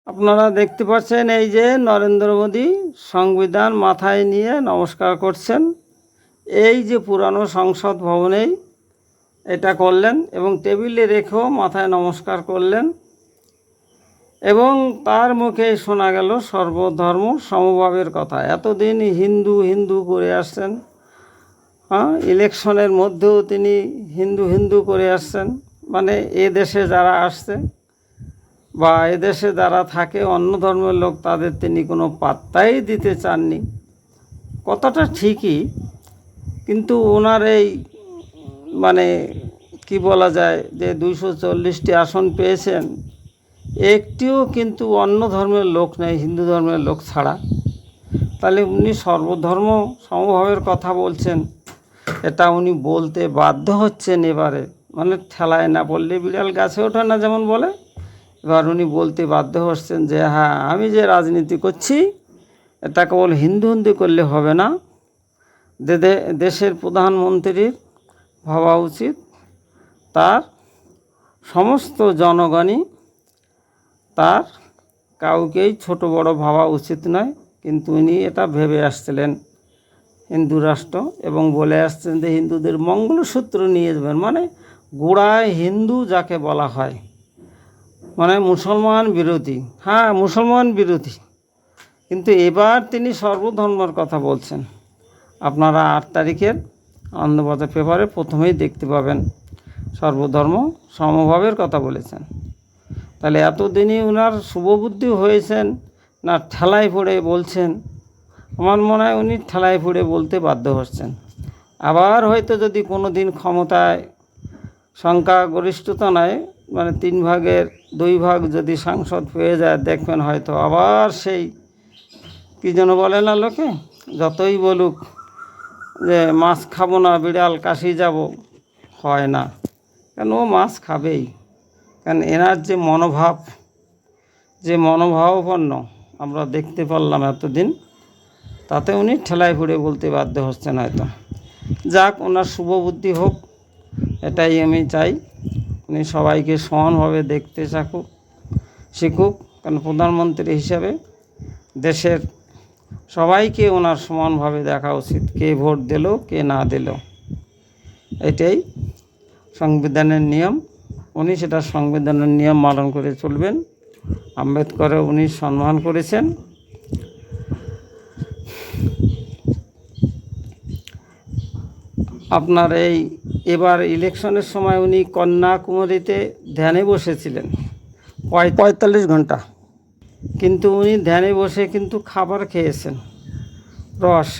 আপনারা দেখতে পাচ্ছেন এই যে নরেন্দ্র মোদী সংবিধান মাথায় নিয়ে নমস্কার করছেন। এই যে পুরানো সংসদ ভবনেই এটা করলেন এবং টেবিলে রেখেও মাথায় নমস্কার করলেন এবং তার মুখে শোনা গেল সর্বধর্ম সমভাবের কথা। এতদিন হিন্দু হিন্দু করে আসছেন, ইলেকশনের মধ্যেও তিনি হিন্দু হিন্দু করে আসছেন। মানে এ দেশে যারা আসছে বা এদেশে যারা থাকে অন্য ধর্মের লোক, তাদের তিনি কোনো পাত্তাই দিতে চাননি। কথাটা ঠিকই, কিন্তু ওনার এই মানে কি বলা যায় যে 240টি আসন পেয়েছেন, একটিও কিন্তু অন্য ধর্মের লোক নেই, হিন্দু ধর্মের লোক ছাড়া। তাহলে উনি সর্বধর্ম সমভাবের কথা বলছেন, এটা উনি বলতে বাধ্য হচ্ছেন এবারে। মানে ঠেলায় না পড়লে বিড়াল গাছে ওঠে না যেমন বলে, এবার উনি বলতে বাধ্য হচ্ছেন যে হ্যাঁ, আমি যে রাজনীতি করছি এটা কেবল হিন্দু হিন্দু করলে হবে না। দেশের প্রধানমন্ত্রীর ভাবা উচিত তার সমস্ত জনগণই, তার কাউকেই ছোট বড় ভাবা উচিত নয়। কিন্তু উনি এটা ভেবে আসছিলেন হিন্দু রাষ্ট্র, এবং বলে আসছেন যে হিন্দুদের মঙ্গলসূত্র নিয়ে যাবেন। মানে গোড়ায় হিন্দু যাকে বলা হয়, মানে মুসলমান বিরোধী। হ্যাঁ, মুসলমান বিরোধী, কিন্তু এবার তিনি সর্বধর্মের কথা বলছেন। আপনারা 8 তারিখের আনন্দবাজার পেপারে প্রথমেই দেখতে পাবেন সর্বধর্ম সমভাবের কথা বলেছেন। তাহলে এতদিনই ওনার শুভবুদ্ধি হয়েছেন না ঠেলায় পড়ে বলছেন? আমার মনে হয় উনি ঠেলায় পড়ে বলতে বাধ্য হচ্ছেন। আবার হয়তো যদি কোনো দিন ক্ষমতায় সংখ্যাগরিষ্ঠতা নয়, মানে 3 ভাগের 2 ভাগ যদি সাংসদ পেয়ে যায়, দেখবেন হয়তো আবার সেই কী যেন বলে না লোকে, যতই বলুক যে মাছ খাবো না, বিড়াল কাশি যাব, হয় না। কেন, ও মাছ খাবেই। কারণ এনার যে মনোভাব, যে মনোভাবাপন্ন আমরা দেখতে পারলাম এতদিন, তাতে উনি ঠেলায় পড়ে বলতে বাধ্য হচ্ছেন হয়তো। যাক, ওনার শুভবুদ্ধি হোক, এটাই আমি চাই। উনি সবাইকে সমানভাবে দেখতে শিখুক। কারণ প্রধানমন্ত্রী হিসাবে দেশের সবাইকে ওনার সমানভাবে দেখা উচিত, কে ভোট দিল কে না দিল। এটাই সংবিধানের নিয়ম। উনি সেটা সংবিধানের নিয়ম পালন করে চলবেন। আম্বেদকরও উনি সম্মান করেছেন। আপনার এবার ইলেকশনের সময় উনি কন্যাকুমারীতে ধ্যানে বসেছিলেন 45 ঘন্টা, কিন্তু উনি ধ্যানে বসে কিন্তু খাবার খেয়েছেন,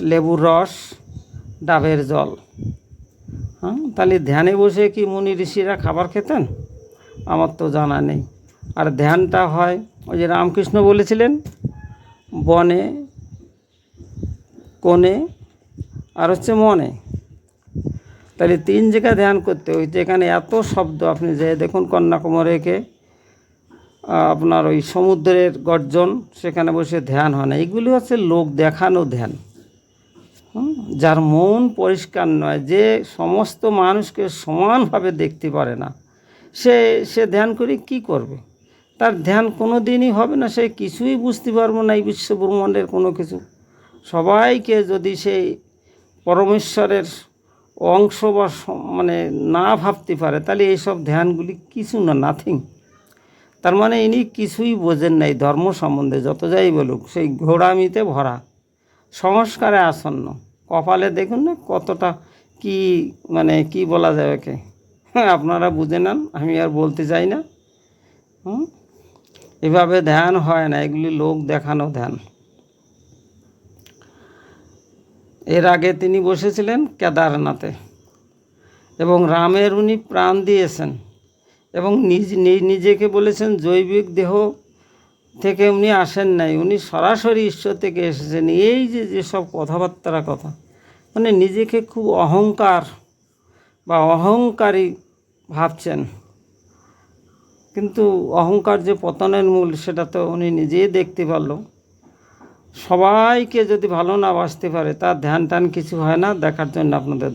লেবুর রস, ডাবের জল। তাহলে ধ্যানে বসে কি মুনি ঋষিরা খাবার খেতেন? আমার তো জানা নেই। আর ধ্যানটা হয় ওই যে রামকৃষ্ণ বলেছিলেন, বনে, কোণে আর হচ্ছে মনে। তাহলে 3 জায়গায় ধ্যান করতে হয়। যেখানে এত শব্দ, আপনি যে দেখুন কন্যাকুমারীকে, আপনার ওই সমুদ্রের গর্জন, সেখানে বসে ধ্যান হয় না। এগুলি হচ্ছে লোক দেখানো ধ্যান। যার মন পরিষ্কার নয়, যে সমস্ত মানুষকে সমানভাবে দেখতে পারে না, সে ধ্যান করে কি করবে? তার ধ্যান কোনো দিনই হবে না। সে কিছুই বুঝতে পারবো না এই বিশ্ব ব্রহ্মাণ্ডের কোনো কিছু। সবাইকে যদি সেই পরমেশ্বরের অংশ বা মানে না ভাবতে পারে, তাহলে এইসব ধ্যানগুলি কিছু না, নাথিং। তার মানে ইনি কিছুই বোঝেন নাই ধর্ম সম্বন্ধে। যত যাই বলুক, সেই ঘোড়ামিতে ভরা, সংস্কারে আসন্ন, কপালে দেখুন না কতটা কি, মানে কি বলা যাবে কে, আপনারা বুঝে নেন, আমি আর বলতে চাই না। এভাবে ধ্যান হয় না, এগুলি লোক দেখানো ধ্যান। এর আগে তিনি বসেছিলেন কেদারনাথে, এবং রামের উনি প্রাণ দিয়েছেন, এবং নিজেকে বলেছেন জৈবিক দেহ থেকে উনি আসেন নাই, উনি সরাসরি ঈশ্বর থেকে এসেছেন। এই যে যেসব কথাবার্তার কথা, মানে নিজেকে খুব অহংকার বা অহংকারী ভাবছেন, কিন্তু অহংকার যে পতনের মূল, সেটা তো উনি নিজেই দেখতে পারল। সবাইকে যদি ভালো না বাসতে পারে, তার ধ্যান টান কিছু হয় না। দেখার জন্য আপনাদের